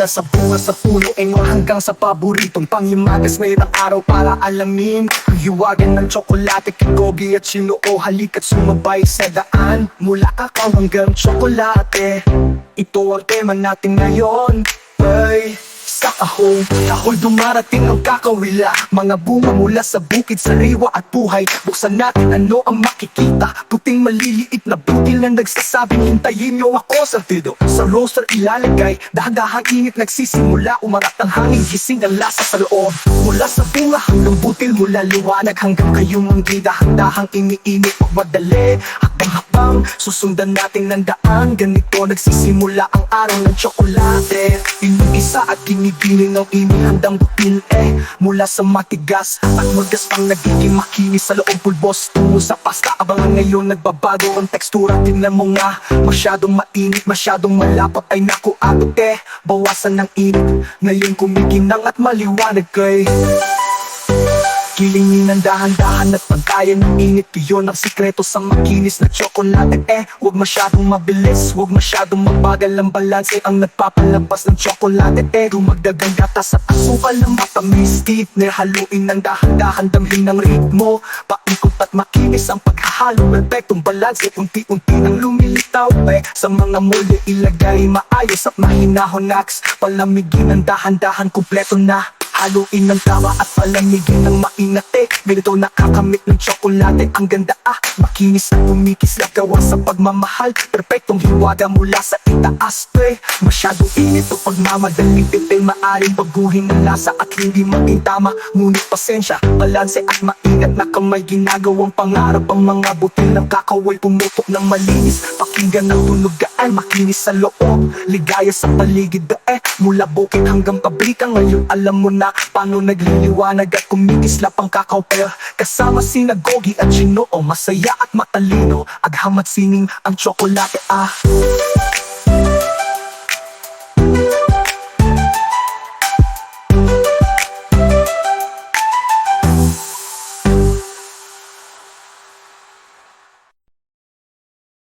Mula sa bunga sa puno hanggang sa paboritong panghimagas ngayong araw para alamin ang hiwagan ng tsokolate, kikogi at sinoo. Halika't sumabay sa daan mula kakao hanggang tsokolate. Ito ang tema natin ngayon, ay sa kahon. Kahon dumarating ang kakawila, mga bunga mula sa bukid, sariwa at buhay. Buksan natin ano ang makikita, puting maliliit na butil na nagsasabing hintayin nyo ako sa tido. Sa roaster ilalagay, dahan-dahang init nagsisimula, umarat ang hangin, gising ang lasa sa loob. Mula sa bunga hanggang butil, mula liwanag hanggang kayong manggida, dahan-dahang iniinit o madali. Habang susundan natin ng daan, ganito nagsisimula ang araw ng tsokolate. Inumisa at kinibili ng inihandang butil mula sa matigas at magas pang nagiging makinis sa loob, pulbos tungo sa pasta. Abangan ngayon nagbabago ang tekstura, tingnan mo nga. Masyadong mainit, masyadong malapot, ay naku ate, bawasan ng init. Ngayon kumikinang at maliwanag kay kilingin ng dahan-dahan at pagkaya ng init. Iyon ang sikreto sa makinis na tsokolate. Huwag masyadong mabilis, huwag masyadong mabagal. Ang balanse ang nagpapalabas ng tsokolate. Dumagdag ang gatas at asukal ng matamis. Titner, haluin ng dahan-dahan, damhin ng ritmo. Paikot at makinis ang paghahalo. Perfectong balanse, unti-unti nang lumilitaw. Sa mga molde ilagay maayos at mahinahon. Palamigin ng dahan-dahan, kumpleto na. Haluin ng tama at palamigin ng mainate. Ganito nakakamit ng tsokolate. Ang ganda makinis at kumikis na gawa sa pagmamahal. Perfectong hiwaga mula sa itaas. Masyadong init o pagmamadali, maaring baguhin ng lasa at hindi maging tama. Ngunit pasensya, balanse at maingat na kamay, ginagawang pangarap. Ang mga butil ng kakao ay pumutok ng malinis. Pakinggan ng tunog gaan, makinis sa loob. Ligaya sa paligid mula bukid hanggang pabrika. Ngayon alam mo na paano nagliliwanag at kumikislap ang kakao pair. Kasama sinagogi at sinoo, masaya at matalino. Aghamat sining ang tsokolate